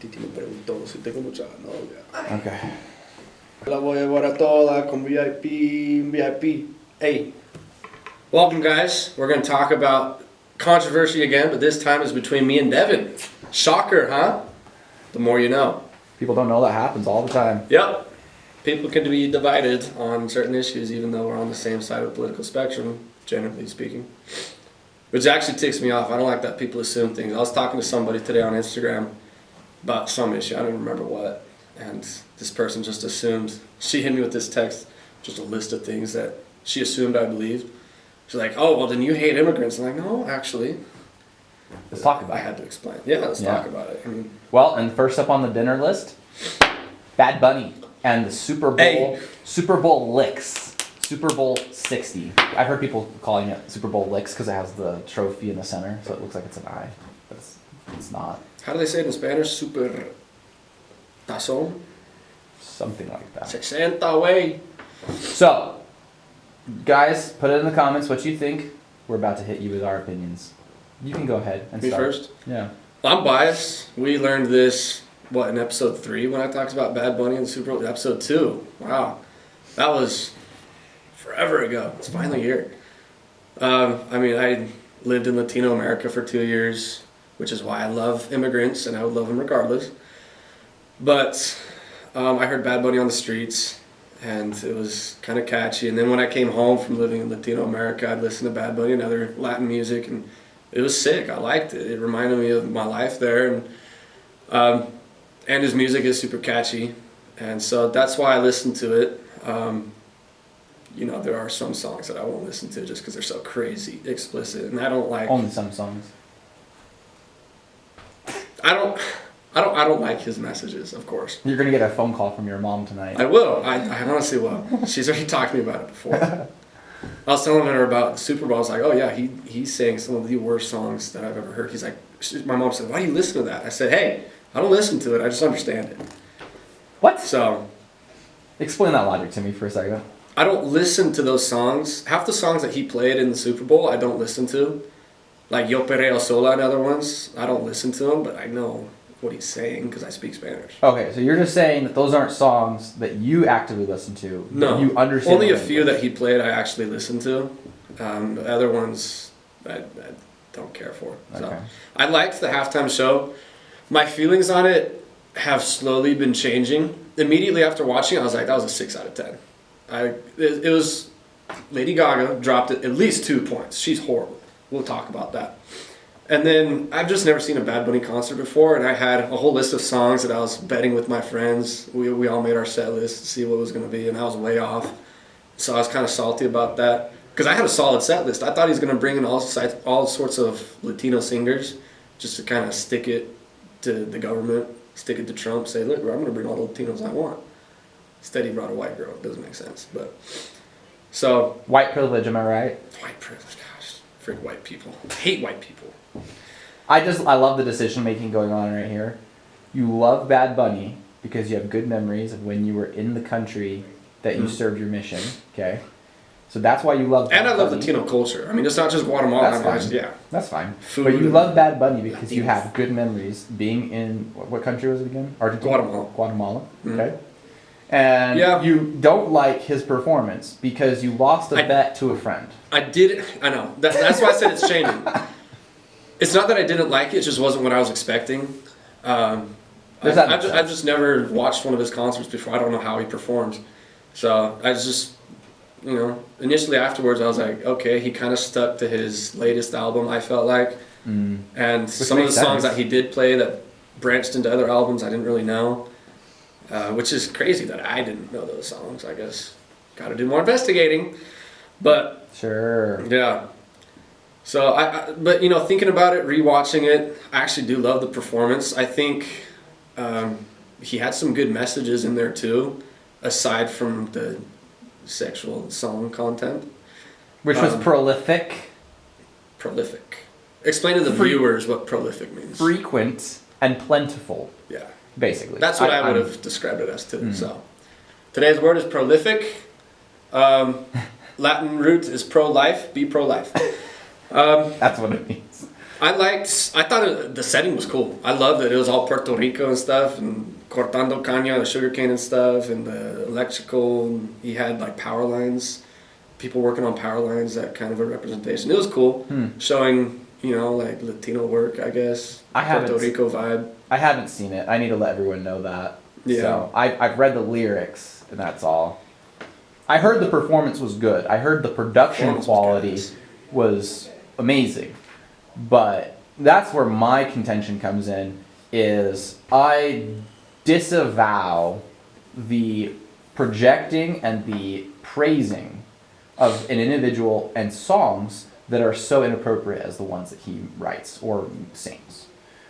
Titi me preguntó si tengo mucha novia. Okay. La voy a llevar a toda con VIP. Hey, welcome guys. We're going to talk about controversy again, but this time is between me and Devin. Shocker, huh? The more you know. People don't know that happens all the time. Yep. People can be divided on certain issues even though we're on the same side of the political spectrum, generally speaking. Which actually ticks me off. I don't like that people assume things. I was talking to somebody today on Instagram about some issue. I don't even remember what. And this person just assumed. She hit me with this text, just a list of things that she assumed I believed. She's like, oh, well, then you hate immigrants. I'm like, no, actually. Let's talk about it. I had to explain. Yeah, let's talk about it. I mean, well, and first up on the dinner list, Bad Bunny and the Super Bowl licks. Super Bowl 60. I've heard people calling it Super Bowl licks because it has the trophy in the center, so it looks like it's an eye, but it's not. How do they say it in Spanish? Super tazón? Something like that. 60 way. So, guys, put it in the comments what you think. We're about to hit you with our opinions. You can go ahead and Me start. first? Yeah. I'm biased. We learned this, in episode 3 when I talked about Bad Bunny and the Super Bowl? Episode 2. Wow. That was forever ago. It's finally here. I lived in Latino America for 2 years, which is why I love immigrants, and I would love them regardless. But I heard Bad Bunny on the streets, and it was kind of catchy. And then when I came home from living in Latino America, I'd listen to Bad Bunny and other Latin music, and it was sick. I liked it. It reminded me of my life there, and his music is super catchy, and so that's why I listened to it. There are some songs that I won't listen to just because they're so crazy explicit, and I don't like. Only some songs. I don't like his messages, of course. You're gonna get a phone call from your mom tonight. I will. I honestly will. She's already talked to me about it before. I was telling her about the Super Bowl. I was like, oh yeah, he sang some of the worst songs that I've ever heard. He's like, my mom said, why do you listen to that? I said, hey, I don't listen to it. I just understand it. What? So. Explain that logic to me for a second. I don't listen to those songs. Half the songs that he played in the Super Bowl, I don't listen to. Like Yo Perreo Sola and other ones, I don't listen to them, but I know what he's saying because I speak Spanish. Okay, so you're just saying that those aren't songs that you actively listen to. No. You understand. Only a few that he played I actually listened to. The other ones I don't care for. So. Okay. I liked the halftime show. My feelings on it have slowly been changing. Immediately after watching it, I was like, that was a 6 out of 10. It was Lady Gaga dropped it at least 2 points. She's horrible. We'll talk about that. And then I've just never seen a Bad Bunny concert before, and I had a whole list of songs that I was betting with my friends. We all made our set list to see what it was going to be, and I was way off. So I was kind of salty about that because I had a solid set list. I thought he was going to bring in all sorts of Latino singers just to kind of stick it to the government, stick it to Trump, say, look, I'm going to bring all the Latinos I want. Instead, he brought a white girl. It doesn't make sense. But so white privilege, am I right? White privilege, gosh, freak white people. I hate white people. I love the decision making going on right here. You love Bad Bunny because you have good memories of when you were in the country that you served your mission. Okay, so that's why you love. And I love Latino culture. I mean, it's not just Guatemala. That's fine. That's fine. Food. But you love Bad Bunny because you have good memories being in what country was it again? Argentina. Guatemala. Okay. And you don't like his performance because you lost a bet to a friend. I did. I know. That's why I said it's changing. It's not that I didn't like it. It just wasn't what I was expecting. I've just never watched one of his concerts before. I don't know how he performs. So I just, initially afterwards I was like, okay, he kind of stuck to his latest album, I felt like. And some of the songs that he did play that branched into other albums I didn't really know. Which is crazy that I didn't know those songs. I guess got to do more investigating, but sure, yeah. So but thinking about it, rewatching it, I actually do love the performance. I think he had some good messages in there too, aside from the sexual song content, which was prolific. Prolific. Explain to the viewers what prolific means. Frequent and plentiful. Yeah. Basically. That's what I would have described it as too. So today's word is prolific. Latin root is pro-life. Be pro-life. That's what it means. I thought the setting was cool. I loved it. It was all Puerto Rico and stuff, and cortando caña, the sugarcane and stuff, and the electrical. And he had like power lines, people working on power lines. That kind of a representation. It was cool, showing like Latino work. I guess Puerto Rico vibe. I haven't seen it. I need to let everyone know that. Yeah. So I've read the lyrics, and that's all. I heard the performance was good. I heard the production quality was amazing. But that's where my contention comes in, is I disavow the projecting and the praising of an individual and songs that are so inappropriate as the ones that he writes or sings,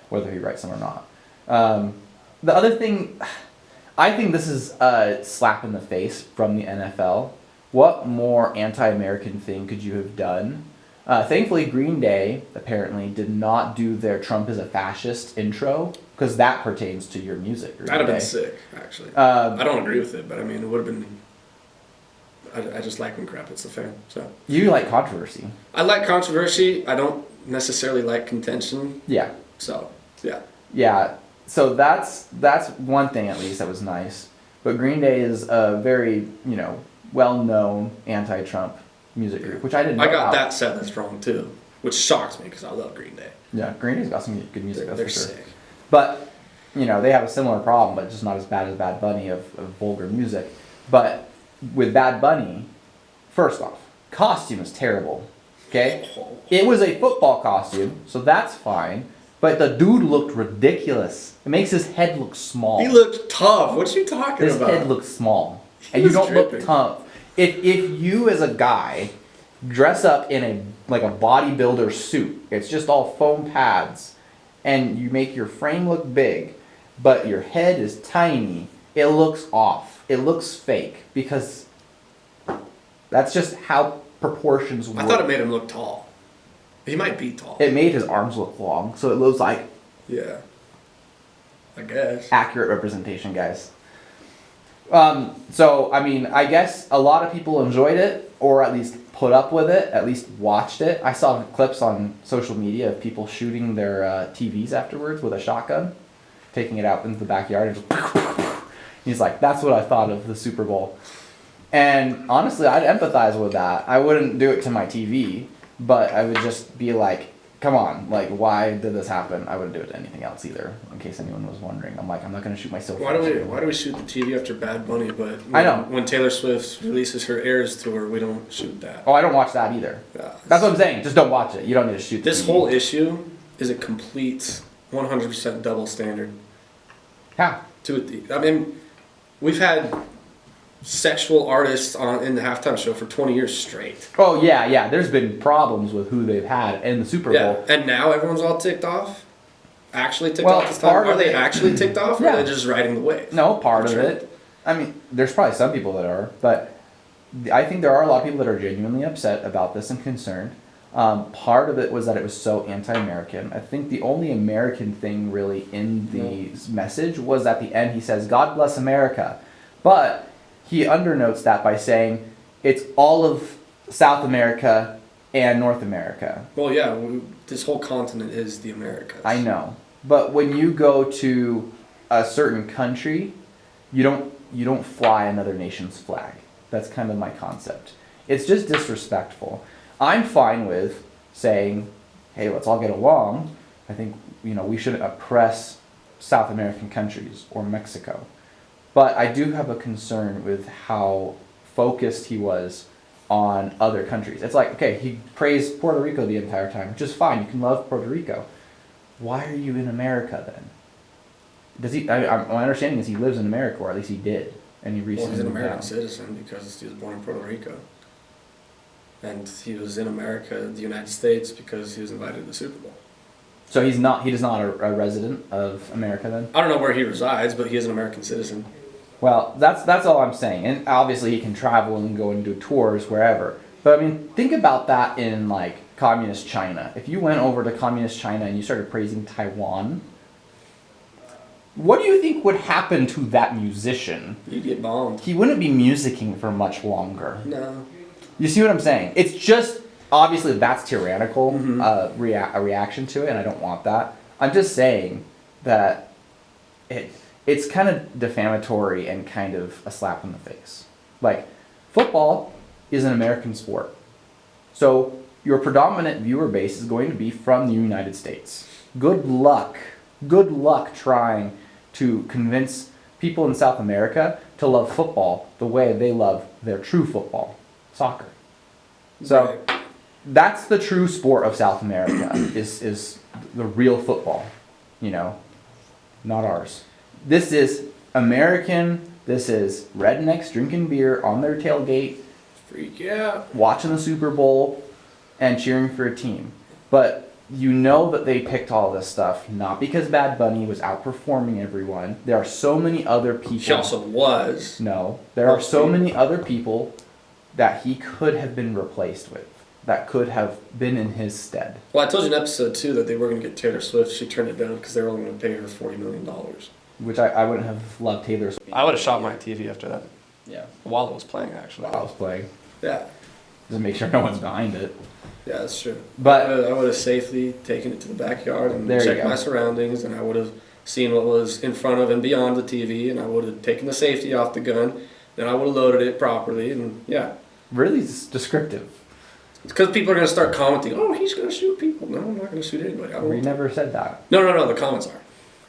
whether he writes them or not. The other thing, I think this is a slap in the face from the NFL. What more anti-American thing could you have done? Thankfully, Green Day apparently did not do their Trump is a fascist intro, because that pertains to your music. That'd have been sick, actually. I don't agree with it, but I mean, it would have been... I just like when crap hits the fan, so... You like controversy. I like controversy. I don't necessarily like contention. Yeah. So, yeah. Yeah, so that's one thing at least that was nice. But Green Day is a very, well-known anti-Trump music group, which I didn't know. I got that set that's wrong too, which shocks me because I love Green Day. Yeah, Green Day's got some good music, that's they're for sure. sick. But, they have a similar problem, but just not as bad as Bad Bunny of vulgar music. But with Bad Bunny, first off, costume is terrible, okay? It was a football costume, so that's fine. But the dude looked ridiculous. It makes his head look small. He looked tough. What you talking about? His head looks small. And you don't look tough. If you as a guy dress up in a bodybuilder suit, it's just all foam pads, and you make your frame look big, but your head is tiny, it looks off. It looks fake, because that's just how proportions work. I thought it made him look tall. He might be tall. It made his arms look long, so it looks like... Yeah. I guess. Accurate representation, guys. So, I mean, I guess a lot of people enjoyed it, or at least put up with it, at least watched it. I saw clips on social media of people shooting their TVs afterwards with a shotgun, taking it out into the backyard, and just... He's like, that's what I thought of the Super Bowl. And honestly, I'd empathize with that. I wouldn't do it to my TV, but I would just be like, come on, like, why did this happen? I wouldn't do it to anything else either, in case anyone was wondering. I'm like, I'm not going to shoot myself. Why do we shoot the TV after Bad Bunny, but I know. When Taylor Swift releases her Eras tour, we don't shoot that. Oh, I don't watch that either. Yeah, that's what I'm saying. Just don't watch it. You don't need to shoot the This TV. whole issue is a complete 100% double standard. How? I mean, we've had sexual artists in the halftime show for 20 years straight. Oh, yeah. There's been problems with who they've had in the Super Bowl. Yeah, and now everyone's all ticked off? Actually ticked off this time? Are they actually ticked off, or are they just riding the wave? No, part of it. I mean, there's probably some people that are, but I think there are a lot of people that are genuinely upset about this and concerned. Part of it was that it was so anti-American. I think the only American thing really in the message was at the end he says, God bless America. But he undernotes that by saying it's all of South America and North America. Well, yeah, this whole continent is the Americas. I know. But when you go to a certain country, you don't fly another nation's flag. That's kind of my concept. It's just disrespectful. I'm fine with saying, hey, let's all get along. I think, we shouldn't oppress South American countries or Mexico. But I do have a concern with how focused he was on other countries. It's like, okay, he praised Puerto Rico the entire time, which is fine. You can love Puerto Rico. Why are you in America then? Does he? My understanding is he lives in America, or at least he did, and he recently. Well, he's an moved American out. citizen because he was born in Puerto Rico, and he was in America, the United States, because he was invited to the Super Bowl. So he's not. He is not a resident of America then. I don't know where he resides, but he is an American citizen. Well, that's all I'm saying, and obviously he can travel and go and do tours wherever. But I mean, think about that in like communist China. If you went over to communist China and you started praising Taiwan, what do you think would happen to that musician? You'd get bombed. He wouldn't be musicking for much longer. No. You see what I'm saying? It's just obviously that's tyrannical, Mm-hmm. a reaction to it, and I don't want that. I'm just saying that it's kind of defamatory and kind of a slap in the face. Like, football is an American sport. So your predominant viewer base is going to be from the United States. Good luck trying to convince people in South America to love football the way they love their true football, soccer. So Right. that's the true sport of South America, is the real football, you know, not ours. This is American, this is rednecks drinking beer on their tailgate, Freak yeah. watching the Super Bowl, and cheering for a team. But you know that they picked all this stuff, not because Bad Bunny was outperforming everyone. There are so many other people. She also was. No, there are so many other people that he could have been replaced with, that could have been in his stead. Well, I told you in episode 2 that they were going to get Taylor Swift. She turned it down because they were only going to pay her $40 million. Which I wouldn't have loved Taylor Swift. I would have shot my TV after that. Yeah. While it was playing, actually. While I was playing. Yeah. Just make sure no one's behind it. Yeah, that's true. But I would have safely taken it to the backyard and There you checked go. my surroundings, and I would have seen what was in front of and beyond the TV, and I would have taken the safety off the gun, then I would have loaded it properly, and yeah. really descriptive. It's because people are going to start commenting, oh, he's going to shoot people. No, I'm not going to shoot anybody. I don't We want to. never said that. No, the comments are.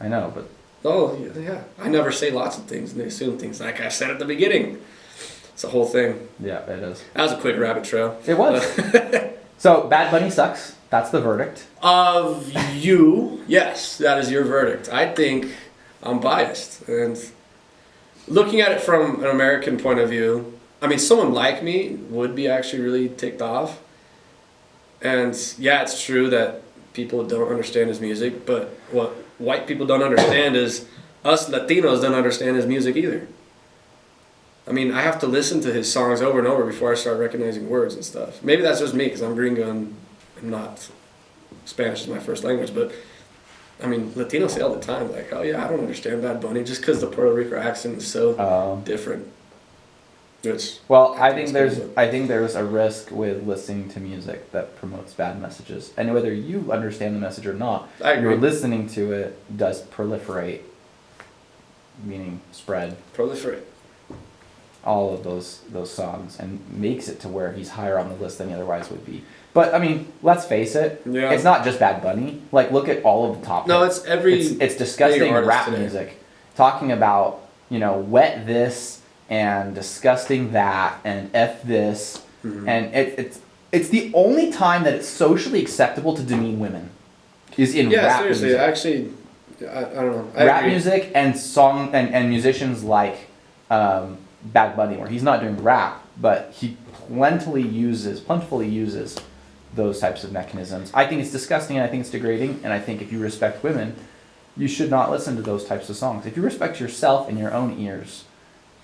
I know, but Oh, yeah. I never say lots of things, and they assume things like I said at the beginning. It's a whole thing. yeah, it is. That was a quick rabbit trail. It was. So, Bad Bunny sucks. That's the verdict. Of you, yes, that is your verdict. I think I'm biased. And looking at it from an American point of view, I mean, someone like me would be actually really ticked off. And yeah, it's true that people don't understand his music, but what white people don't understand is us Latinos don't understand his music either. I mean, I have to listen to his songs over and over before I start recognizing words and stuff. Maybe that's just me because I'm gringo and I'm not Spanish is my first language, but I mean, Latinos say all the time, like, oh yeah, I don't understand Bad Bunny just because the Puerto Rico accent is so different. Which Well, I think there's a risk with listening to music that promotes bad messages, and whether you understand the message or not, I agree. your listening to it does proliferate, meaning spread proliferate. all of those songs and makes it to where he's higher on the list than he otherwise would be. But I mean, let's face it, Yeah. it's not just Bad Bunny. Like, look at all of the top. No, hits. it's every It's disgusting big artist rap today. music, talking about, you know, wet this and disgusting that and f this, and it's the only time that it's socially acceptable to demean women is in Yeah, rap seriously, music. actually, I don't know. I Rap agree. music and song and musicians like Bad Bunny, where he's not doing rap, but he plentifully uses those types of mechanisms. I think it's disgusting, and I think it's degrading, and I think if you respect women, you should not listen to those types of songs. If you respect yourself and your own ears,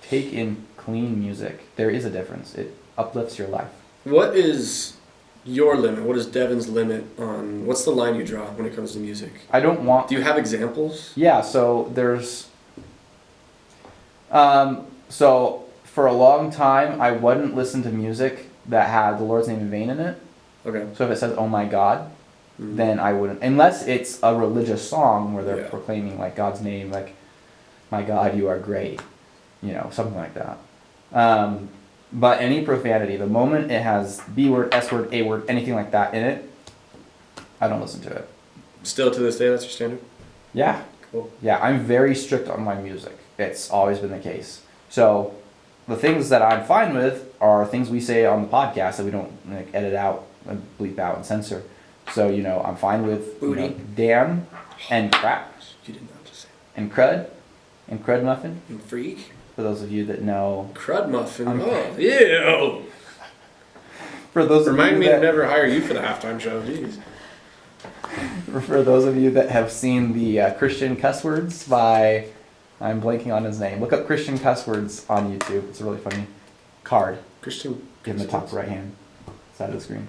take in clean music. There is a difference. It uplifts your life. What is your limit? What is Devin's limit on? What's the line you draw when it comes to music? I don't want. Do you have examples? Yeah, so there's. So for a long time, I wouldn't listen to music that had the Lord's name in vain in it. Okay. So if it says "Oh my God," then I wouldn't, unless it's a religious song where they're Yeah. proclaiming like God's name, like "My God, you are great," you know, something like that. But any profanity, the moment it has B word, S word, A word, anything like that in it, I don't listen to it. Still to this day, that's your standard? Yeah. Cool. Yeah, I'm very strict on my music. It's always been the case. So the things that I'm fine with are things we say on the podcast that we don't like edit out and bleep out and censor. So, you know, I'm fine with you know, Booty. damn and crap You did not just say and crud muffin. that. Freak. For those of you that know. Crud muffin. I'm- Oh, ew. For those Remind of me you to that, never hire you for the halftime show. Jeez. for those of you that have seen the Christian cuss words by, I'm blanking on his name. Look up Christian cuss words on YouTube. It's a really funny card Christian. in the top right hand side of the screen.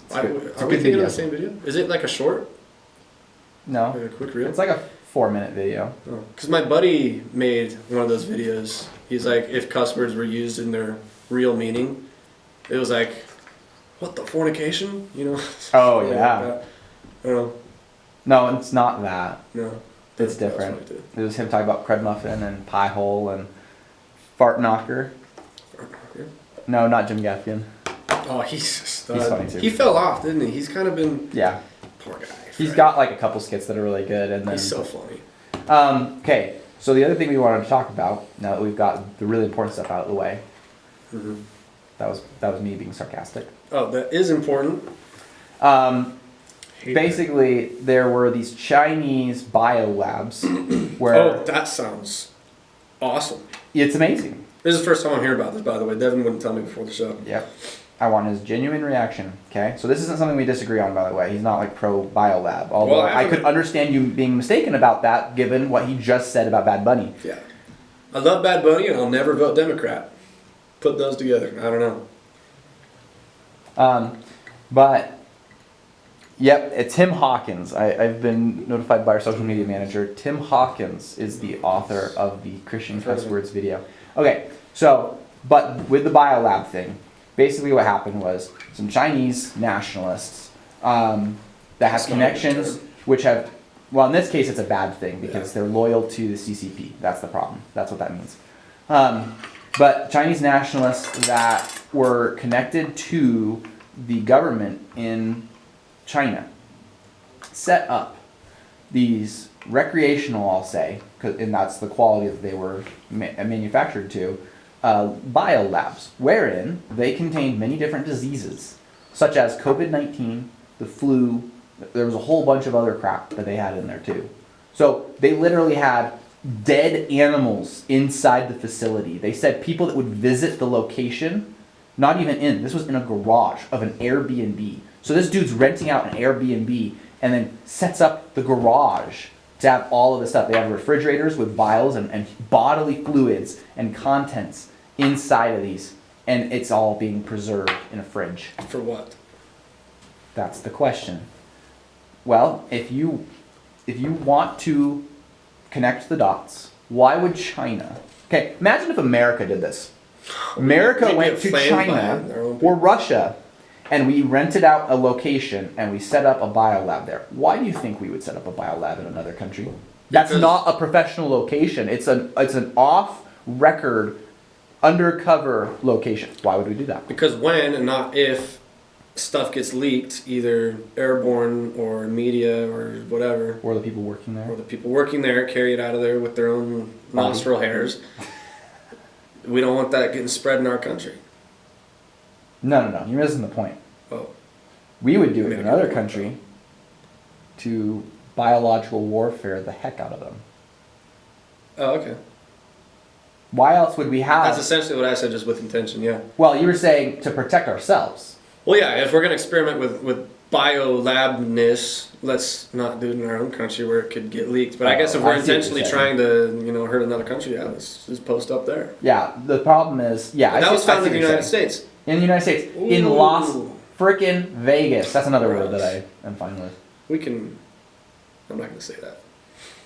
It's Are good. we It's a good thinking video. of the same video? Is it like a short? No, Like a quick reel? it's like a 4-minute video. Because my buddy made one of those videos. He's like, if cuss words were used in their real meaning, it was like what the fornication? You know? Oh, Something yeah. like that. I don't know. No, it's not that. No. It's That's different. what I did. It was him talking about Cred Muffin and Pie Hole and Fart Knocker. No, not Jim Gaffigan. Oh, he's a stud. He's funny too. He fell off, didn't he? He's kind of been... Yeah. Poor guy. He's got like a couple skits that are really good. And then, He's so funny. Okay, so the other thing we wanted to talk about, now that we've got the really important stuff out of the way, Mm-hmm. that was me being sarcastic. Oh, that is important. Basically, there were these Chinese biolabs where Oh, that sounds awesome. it's amazing. This is the first time I'm hearing about this, by the way. Devin wouldn't tell me before the show. Yep. I want his genuine reaction. Okay, so this isn't something we disagree on, by the way. He's not like pro biolab, although Well, I could understand you being mistaken about that, given what he just said about Bad Bunny. Yeah. I love Bad Bunny, and I'll never vote Democrat. Put those together. I don't know. But yep, it's Tim Hawkins. I've been notified by our social media manager. Tim Hawkins is the author of the Christian cuss words video. Okay, so, but with the biolab thing, basically what happened was some Chinese nationalists that have connections, which have, well, in this case it's a bad thing because they're loyal to the CCP. That's the problem. That's what that means. But Chinese nationalists that were connected to the government in China set up these recreational, I'll say, and that's the quality that they were manufactured to, biolabs, wherein they contained many different diseases, such as COVID-19, the flu. There was a whole bunch of other crap that they had in there too. So they literally had dead animals inside the facility. They said people that would visit the location, not even in, this was in a garage of an Airbnb. So this dude's renting out an Airbnb and then sets up the garage to have all of this stuff. They have refrigerators with vials and bodily fluids and contents inside of these, and it's all being preserved in a fridge. For what? That's the question. Well, if you want to connect the dots, why would China? Okay, imagine if America did this. America We'd went get to flamed by China their own or Russia, and we rented out a location and we set up a biolab there. Why do you think we would set up a biolab in another country? That's Because- not a professional location. It's an off-record, undercover location. Why would we do that? Because when and not if stuff gets leaked, either airborne or media or whatever, Or the people working there? or the people working there carry it out of there with their own nostril hairs, we don't want that getting spread in our country. No. You're missing the point. Oh, We would do it Maybe in another good point, country to biological warfare the heck out of them. oh, okay. Why else would we That's have... essentially what I said, just with intention. Yeah. Well, you were saying to protect ourselves. Well, yeah. If we're gonna experiment with biolabness, let's not do it in our own country where it could get leaked. But I guess if we're I see what you're intentionally saying. trying to, hurt another country, yeah, let's just post up there. Yeah, the problem is... Yeah, That was I founded see in the what United you're saying. States. In the United States. In Ooh. Las frickin' Vegas. That's another word Gross. that I am fine with. I'm not gonna say that.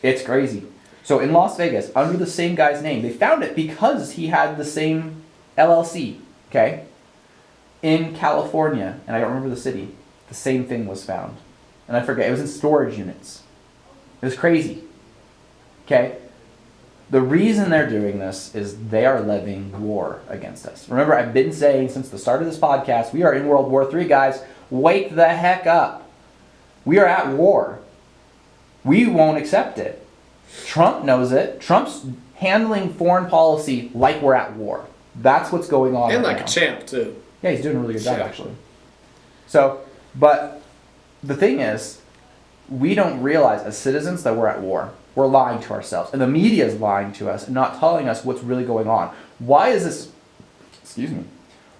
It's crazy. So in Las Vegas, under the same guy's name, they found it because he had the same LLC, okay? In California, and I don't remember the city, the same thing was found. And I forget, it was in storage units. It was crazy, okay? The reason they're doing this is they are levying war against us. Remember, I've been saying since the start of this podcast, we are in World War III, guys. Wake the heck up. We are at war. We won't accept it. Trump knows it. Trump's handling foreign policy like we're at war. That's what's going on And right like now. a champ too. Yeah, he's doing a really good job, Yeah. actually. So, but the thing is, we don't realize as citizens that we're at war. We're lying to ourselves. And the media is lying to us and not telling us what's really going on. Why is this,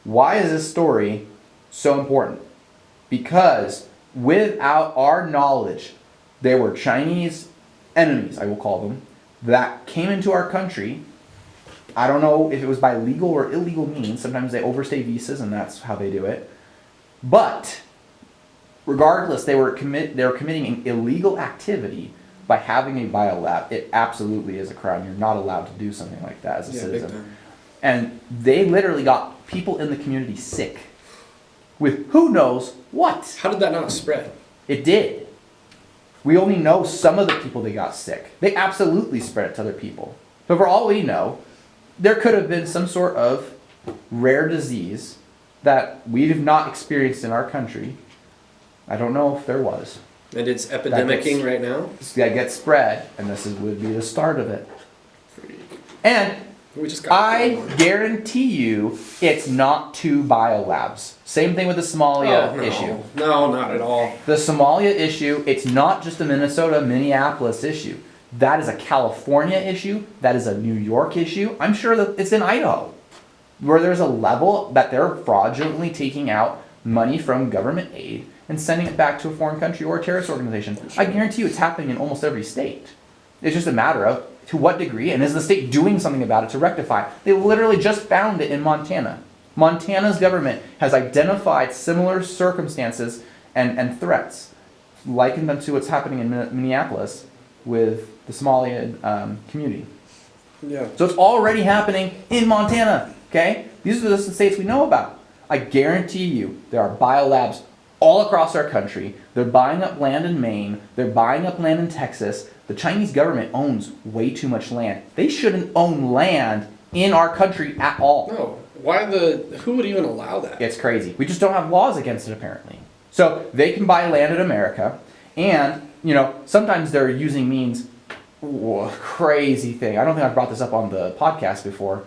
why is this story so important? Because without our knowledge, there were Chinese enemies, I will call them, that came into our country. I don't know if it was by legal or illegal means. Sometimes they overstay visas, and that's how they do it. But regardless, they were committing an illegal activity by having a biolab. It absolutely is a crime. You're not allowed to do something like that as a Yeah, big citizen. time. And they literally got people in the community sick with who knows what. How did that not spread? It did. We only know some of the people that got sick. They absolutely spread it to other people. But for all we know, there could have been some sort of rare disease that we have not experienced in our country. I don't know if there was. And it's epidemicing right now? That gets spread, and would be the start of it. And I guarantee you it's not 2 biolabs. Same thing with the Somalia issue. No, not at all. The Somalia issue, it's not just a Minnesota, Minneapolis issue. That is a California issue. That is a New York issue. I'm sure that it's in Idaho, where there's a level that they're fraudulently taking out money from government aid and sending it back to a foreign country or a terrorist organization. I guarantee you it's happening in almost every state. It's just a matter of to what degree, and is the state doing something about it to rectify it? They literally just found it in Montana. Montana's government has identified similar circumstances and threats, likened them to what's happening in Minneapolis with the Somalian community. Yeah. So it's already happening in Montana, okay? These are the states we know about. I guarantee you there are biolabs all across our country. They're buying up land in Maine. They're buying up land in Texas. The Chinese government owns way too much land. They shouldn't own land in our country at all. No. Who would even allow that? It's crazy. We just don't have laws against it, apparently. So they can buy land in America, and, sometimes they're using means, crazy thing. I don't think I've brought this up on the podcast before,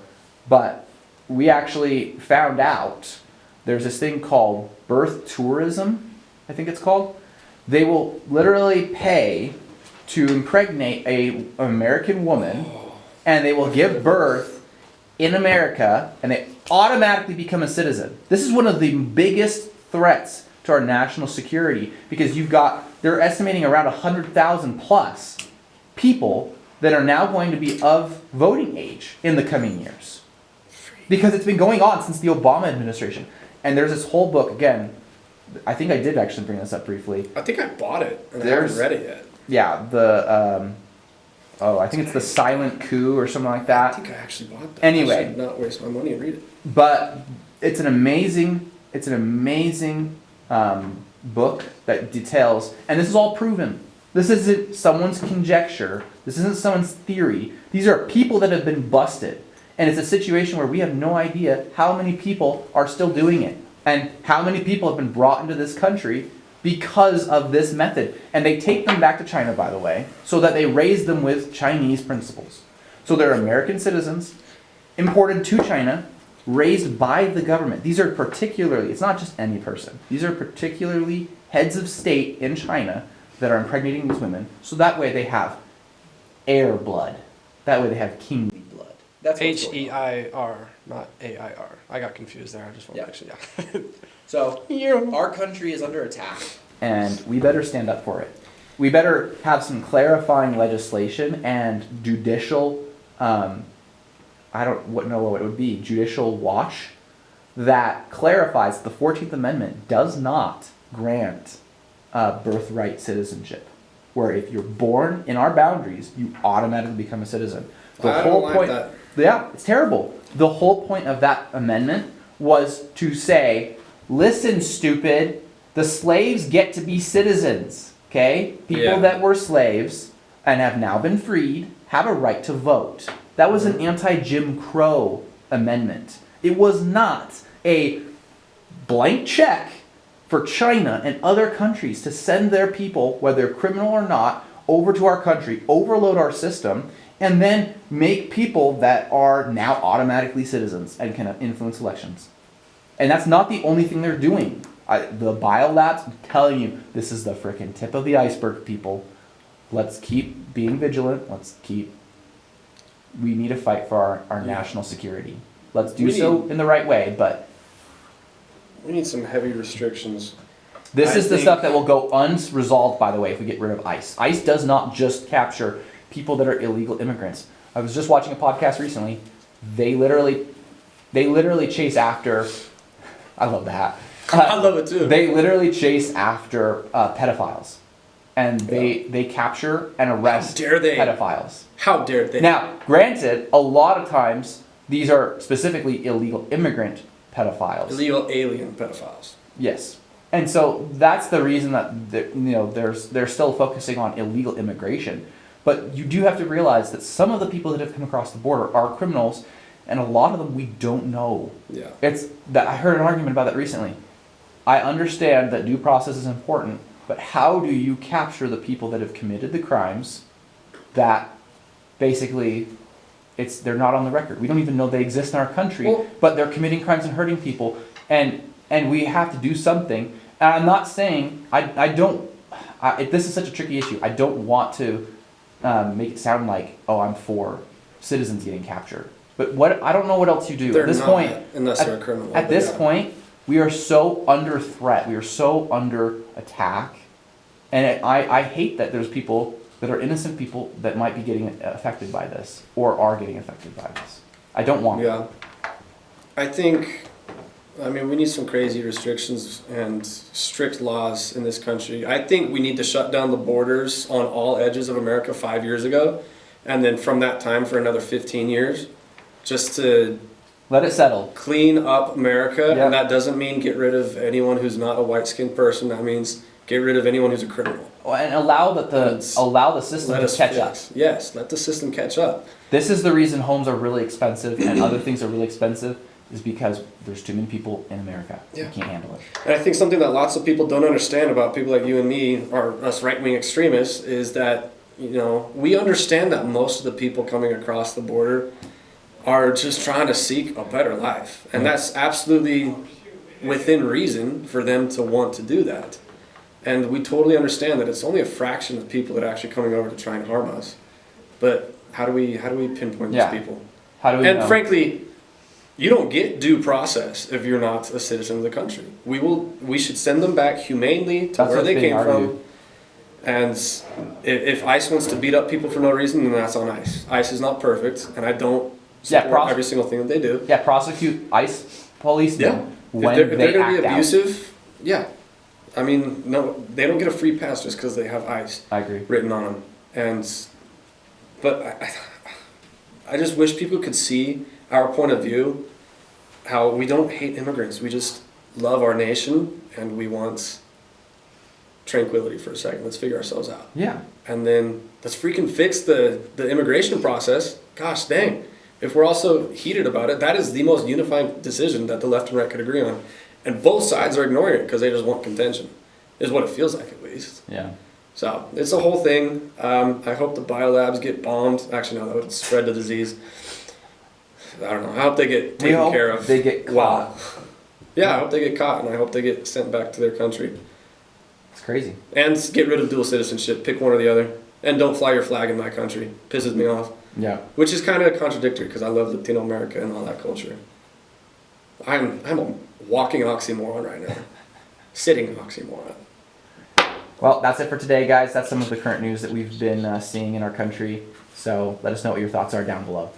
but we actually found out there's this thing called birth tourism, I think it's called. They will literally pay to impregnate an American woman, and they will give birth in America, and they automatically become a citizen. This is one of the biggest threats to our national security, because they're estimating around 100,000 plus people that are now going to be of voting age in the coming years. Because it's been going on since the Obama administration. And there's this whole book, again, I think I did actually bring this up briefly. I think I bought it, and I haven't read it yet. Yeah, I think it's The Silent Coup or something like that. I think I actually bought that. Anyway. I should not waste my money and read it. But it's an amazing book that details, and this is all proven. This isn't someone's conjecture. This isn't someone's theory. These are people that have been busted. And it's a situation where we have no idea how many people are still doing it, and how many people have been brought into this country because of this method. And they take them back to China, by the way, so that they raise them with Chinese principles. So they're American citizens, imported to China, raised by the government. These are particularly, it's not just any person, these are particularly heads of state in China that are impregnating these women, so that way they have heir blood. That way they have kingly blood. That's H-E-I-R, not A-I-R. I got confused there. I just want to make sure. Yeah. So, our country is under attack, and we better stand up for it. We better have some clarifying legislation and judicial, I don't know what it would be, judicial watch that clarifies the 14th Amendment does not grant birthright citizenship, where if you're born in our boundaries, you automatically become a citizen. I don't like that. Yeah, it's terrible. The whole point of that amendment was to say, listen, stupid, the slaves get to be citizens, okay? People that were slaves and have now been freed have a right to vote. That was an anti-Jim Crow amendment. It was not a blank check for China and other countries to send their people, whether criminal or not, over to our country, overload our system, and then make people that are now automatically citizens and can influence elections. And that's not the only thing they're doing. The biolabs, I'm telling you, this is the frickin' tip of the iceberg, people. Let's keep being vigilant. We need to fight for our national security. Let's do so in the right way, but we need some heavy restrictions. This is the stuff that will go unresolved, by the way, if we get rid of ICE. ICE does not just capture people that are illegal immigrants. I was just watching a podcast recently. They literally chase after, I love that. I love it too. They literally chase after pedophiles. And they capture and arrest pedophiles. How dare they? Now, granted, a lot of times, these are specifically illegal immigrant pedophiles. Illegal alien pedophiles. Yes. And so that's the reason that they're still focusing on illegal immigration. But you do have to realize that some of the people that have come across the border are criminals, and a lot of them we don't know. Yeah. It's that I heard an argument about that recently. I understand that due process is important, but how do you capture the people that have committed the crimes that basically they're not on the record? We don't even know they exist in our country, but they're committing crimes and hurting people, and we have to do something. And I'm not saying this is such a tricky issue. I don't want to make it sound like, oh, I'm for citizens getting captured. But I don't know what else you do They're at this not, point. unless they're a criminal. At this point, we are so under threat. We are so under attack, and I hate that there's people that are innocent people that might be getting affected by this or are getting affected by this. I don't want. Yeah, I mean, we need some crazy restrictions and strict laws in this country. I think we need to shut down the borders on all edges of America 5 years ago, and then from that time for another 15 years, just to let it settle. Clean up America, Yep. and that doesn't mean get rid of anyone who's not a white-skinned person. That means get rid of anyone who's a criminal. And allow the system to catch up. Yes, let the system catch up. This is the reason homes are really expensive and other things are really expensive, is because there's too many people in America who can't handle it. And I think something that lots of people don't understand about people like you and me, or us right-wing extremists, is that we understand that most of the people coming across the border are just trying to seek a better life. And that's absolutely within reason for them to want to do that. And we totally understand that it's only a fraction of people that are actually coming over to try and harm us. But how do we pinpoint these people? How do we know? Frankly, you don't get due process if you're not a citizen of the country. We should send them back humanely to where they came from. And if ICE wants to beat up people for no reason, then that's on ICE. ICE is not perfect, and I don't support every single thing that they do. Yeah, prosecute ICE policemen when if they're going to be act abusive, I mean, no, they don't get a free pass just because they have ICE written on them. But I just wish people could see our point of view, how we don't hate immigrants. We just love our nation, and we want tranquility for a second. Let's figure ourselves out. Yeah. And then let's freaking fix the immigration process. Gosh dang. If we're also heated about it, that is the most unifying decision that the left and right could agree on. And both sides are ignoring it because they just want contention, is what it feels like at least. Yeah. So it's a whole thing. I hope the biolabs get bombed. Actually, no, that would spread the disease. I don't know. I hope they get taken care of. They get caught. Wow. Yeah, I hope they get caught, and I hope they get sent back to their country. It's crazy. And get rid of dual citizenship. Pick one or the other. And don't fly your flag in my country. Pisses me off. Yeah. Which is kind of contradictory because I love Latino America and all that culture. I'm a walking oxymoron right now. Sitting oxymoron. Well, that's it for today, guys. That's some of the current news that we've been seeing in our country. So let us know what your thoughts are down below.